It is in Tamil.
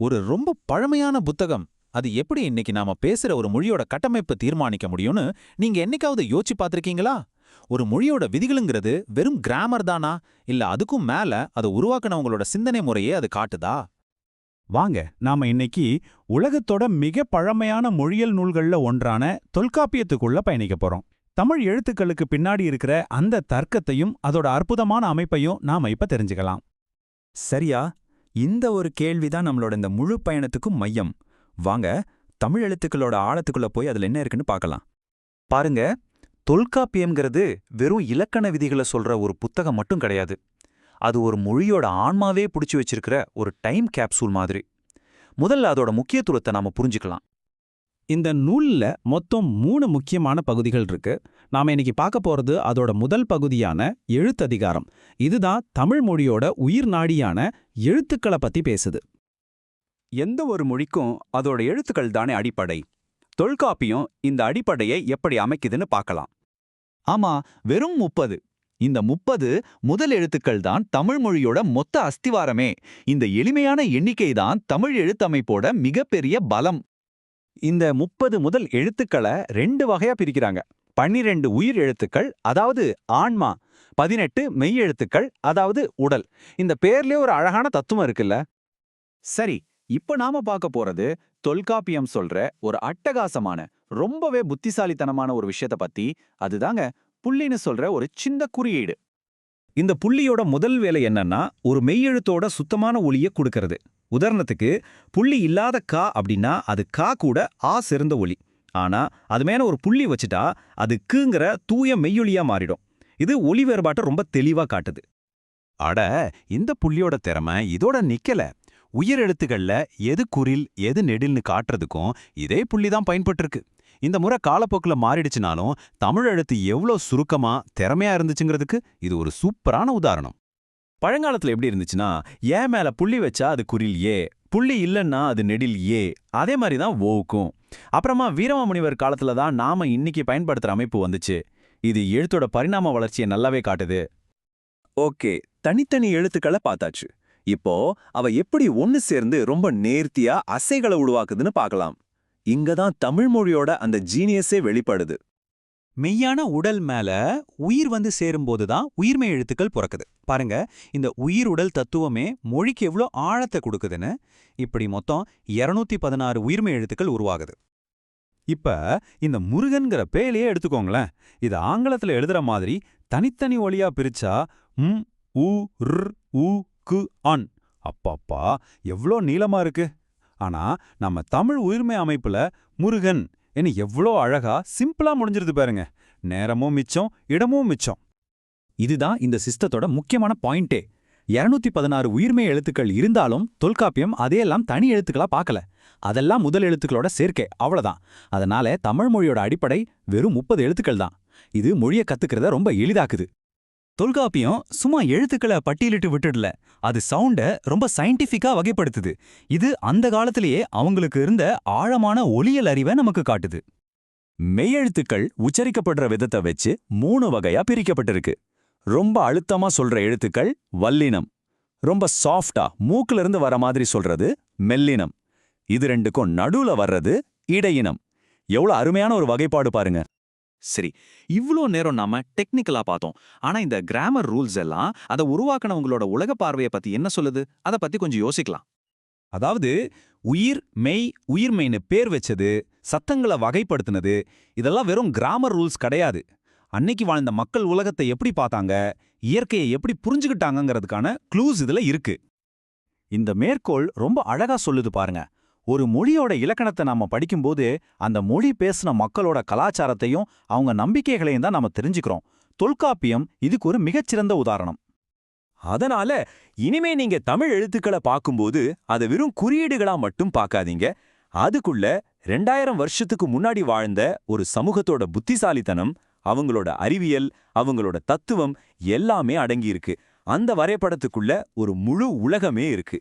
ஒரு ரொம்ப பழமையான புத்தகம். அது எப்படி இன்னைக்கு நாம பேசுற ஒரு மொழியோட கட்டமைப்பை தீர்மானிக்க முடியும்னு நீங்க என்னைக்காவது யோசிச்சு பார்த்திருக்கீங்களா? ஒரு மொழியோட விதிகளுங்கிறது வெறும் கிராமர் தானா? இல்ல அதுக்கும் மேல அதை உருவாக்குனவங்களோட சிந்தனை முறையே அது காட்டுதா? வாங்க நாம இன்னைக்கு உலகத்தோட மிக பழமையான மொழியியல் நூல்கள்ல ஒன்றான தொல்காப்பியத்துக்குள்ள பயணிக்க போறோம். தமிழ் எழுத்துக்களுக்கு பின்னாடி இருக்கிற அந்த தர்க்கத்தையும் அதோட அற்புதமான அமைப்பையும் நாம இப்ப தெரிஞ்சுக்கலாம். சரியா? இந்த ஒரு கேள்விதான் நம்மளோட இந்த முழு பயணத்துக்கும் மையம். வாங்க, தமிழ் எழுத்துக்களோட ஆழத்துக்குள்ள போய் அதுல என்ன இருக்குன்னு பார்க்கலாம். பாருங்க, தொல்காப்பியம்ங்கிறது வெறும் இலக்கண விதிகளை சொல்ற ஒரு புத்தகம் மட்டும் கிடையாது. அது ஒரு மொழியோட ஆன்மாவே பிடிச்சு வச்சிருக்கிற ஒரு டைம் கேப்சூல் மாதிரி. முதல்ல அதோட முக்கியத்துவத்தை நாம புரிஞ்சுக்கலாம். இந்த நூல்ல மொத்தம் 3 முக்கியமான பகுதிகள் இருக்கு. நாம இன்னைக்கு பார்க்க போறது அதோட முதல் பகுதியான எழுத்ததிகாரம். இதுதான் தமிழ் மொழியோட உயிர் நாடியான எழுத்துக்களை பத்தி பேசுது. எந்த ஒரு மொழிக்கும் அதோட எழுத்துக்கள் தானே அடிப்படை. தொல்காப்பியம் இந்த அடிப்படையை எப்படி அமைக்குதுன்னு பார்க்கலாம். ஆமா, வெறும் 30. இந்த 30 முதல் எழுத்துக்கள் தான் தமிழ் மொழியோட மொத்த அஸ்திவாரமே. இந்த எளிமையான எண்ணிக்கை தான் தமிழ் எழுத்தமைப்போட மிகப்பெரிய பலம். இந்த 30 முதல் எழுத்துக்களை 2 வகையா பிரிக்கிறாங்க. 12 உயிர் எழுத்துக்கள், அதாவது ஆன்மா. 18 மெய் எழுத்துக்கள், அதாவது உடல். இந்த பேர்லயே ஒரு அழகான தத்துவம் இருக்குல்ல. சரி, இப்ப நாம பார்க்க போறது தொல்காப்பியம் சொல்ற ஒரு அட்டகாசமான, ரொம்பவே புத்திசாலித்தனமான ஒரு விஷயத்த பத்தி. அதுதாங்க புள்ளின்னு சொல்ற ஒரு சின்ன குறியீடு. இந்த புள்ளியோட முதல் வேலை என்னன்னா, ஒரு மெய்யெழுத்தோட சுத்தமான ஒலியை கொடுக்கறது. உதாரணத்துக்கு, புள்ளி இல்லாத கா அப்படின்னா அது கா கூட ஆ சிறந்த ஒலி. ஆனா அது மேல ஒரு புள்ளி வச்சுட்டா அது குங்கிற தூய மெய்யொலியா மாறிடும். இது ஒலி வேறுபாட்டை ரொம்ப தெளிவா காட்டுது. அட, இந்த புள்ளியோட திறமை இதோட நிக்கல. உயிர் எழுத்துக்கள்ல எது குறில் எது நெடில்னு காட்டுறதுக்கும் இதே புள்ளி தான் பயன்பட்டிருக்கு. இந்த முறை காலப்போக்கில் மாறிடுச்சுனாலும் தமிழ் எழுத்து எவ்வளோ சுருக்கமா திறமையா இருந்துச்சுங்கிறதுக்கு இது ஒரு சூப்பரான உதாரணம். பழங்காலத்துல எப்படி இருந்துச்சுன்னா, ஏன் மேல புள்ளி வச்சா அது குறில் ஏ, புள்ளி இல்லைன்னா அது நெடில் ஏ. அதே மாதிரி தான் ஓவுக்கும். அப்புறமா வீரமாமுனிவர் காலத்துல தான் நாம இன்னைக்கு பயன்படுத்துற அமைப்பு வந்துச்சு. இது எழுத்தோட பரிணாம வளர்ச்சியை நல்லாவே காட்டுது. ஓகே, தனித்தனி எழுத்துக்களை பார்த்தாச்சு. இப்போ அவ எப்படி ஒன்னு சேர்ந்து ரொம்ப நேர்த்தியா அசைகளை உருவாக்குதுன்னு பார்க்கலாம். இங்கதான் தமிழ் மொழியோட அந்த ஜீனியஸே வெளிப்படுது. மெய்யான உடல் மேல உயிர் வந்து சேரும்போது தான் உயிர்மெய் எழுத்துக்கள் பிறக்குது. பாருங்க, இந்த உயிர் உடல் தத்துவமே மொழிக்கு எவ்வளோ ஆழத்தை கொடுக்குதுன்னு. இப்படி மொத்தம் 216 உயிர்மெய் எழுத்துக்கள் உருவாகுது. இப்ப இந்த முருகன்கிற பேலையே எடுத்துக்கோங்களேன். இது ஆங்கிலத்துல எழுதுற மாதிரி தனித்தனி ஒலியா பிரிச்சா ம் உ ர் உ கு அன். அப்பப்பா, எவ்வளோ நீளமா இருக்கு. ஆனா நம்ம தமிழ் உயிர்மை அமைப்புல முருகன் என்ன எவ்வளோ அழகா சிம்பிளா முடிஞ்சிருது பாருங்க. நேரமும் மிச்சம், இடமும் மிச்சம். இதுதான் இந்த சிஸ்டத்தோட முக்கியமான பாயிண்டே. 216 உயிர்மெய் எழுத்துக்கள் இருந்தாலும் தொல்காப்பியம் அதையெல்லாம் தனி எழுத்துக்களா பார்க்கல. அதெல்லாம் முதல் எழுத்துக்களோட சேர்க்கை, அவ்வளவுதான். அதனால தமிழ் மொழியோட அடிப்படை வெறும் 30 எழுத்துக்கள் தான். இது மொழியை கத்துக்கிறத ரொம்ப எளிதாக்குது. தொல்காப்பியம் சும்மா எழுத்துக்களை பட்டியலிட்டு விட்டுடல, அது சவுண்ட ரொம்ப சயின்டிஃபிக்கா வகைப்படுத்துது. இது அந்த காலத்திலேயே அவங்களுக்கு இருந்த ஆழமான ஒலியல் அறிவை நமக்கு காட்டுது. மெய்யெழுத்துக்கள் உச்சரிக்கப்படுற விதத்தை வச்சு 3 வகையா பிரிக்கப்பட்டிருக்கு. ரொம்ப அழுத்தமா சொல்ற எழுத்துக்கள் வல்லினம். ரொம்ப சாஃப்டா மூக்குல இருந்து வர மாதிரி சொல்றது மெல்லினம். இது ரெண்டுக்கும் நடுவுல வர்றது இடையினம். எவ்வளவு அருமையான ஒரு வகைப்பாடு பாருங்க. சரி, இவ்ளோ நேரம் நாம டெக்னிக்கலா பார்த்தோம். ஆனா இந்த கிராமர் ரூல்ஸ் எல்லாம் அதை உருவாக்குனவங்களோட உலக பார்வையை பத்தி என்ன சொல்லுது? அதை பத்தி கொஞ்சம் யோசிக்கலாம். அதாவது உயிர் மெய் உயிர்மெய்னு பேர் வச்சது, சத்தங்களை வகைப்படுத்தினது, இதெல்லாம் வெறும் கிராமர் ரூல்ஸ் கிடையாது. அன்னைக்கு வாழ்ந்த மக்கள் உலகத்தை எப்படி பார்த்தாங்க, இயற்கையை எப்படி புரிஞ்சுக்கிட்டாங்கங்கிறதுக்கான க்ளூஸ் இதுல இருக்கு. இந்த மேற்கோள் ரொம்ப அழகா சொல்லுது பாருங்க. ஒரு மொழியோட இலக்கணத்தை நாம படிக்கும்போது அந்த மொழி பேசின மக்களோட கலாச்சாரத்தையும் அவங்க நம்பிக்கைகளையும் தான் நாம தெரிஞ்சுக்கிறோம். தொல்காப்பியம் இதுக்கு ஒரு மிகச்சிறந்த உதாரணம். அதனால இனிமே நீங்க தமிழ் எழுத்துக்களை பார்க்கும்போது அதை வெறும் குறியீடுகளா மட்டும் பார்க்காதீங்க. அதுக்குள்ள 2000 வருஷத்துக்கு முன்னாடி வாழ்ந்த ஒரு சமூகத்தோட புத்திசாலித்தனம், அவங்களோட அறிவியல், அவங்களோட தத்துவம் எல்லாமே அடங்கியிருக்கு. அந்த வரைபடத்துக்குள்ள ஒரு முழு உலகமே இருக்கு.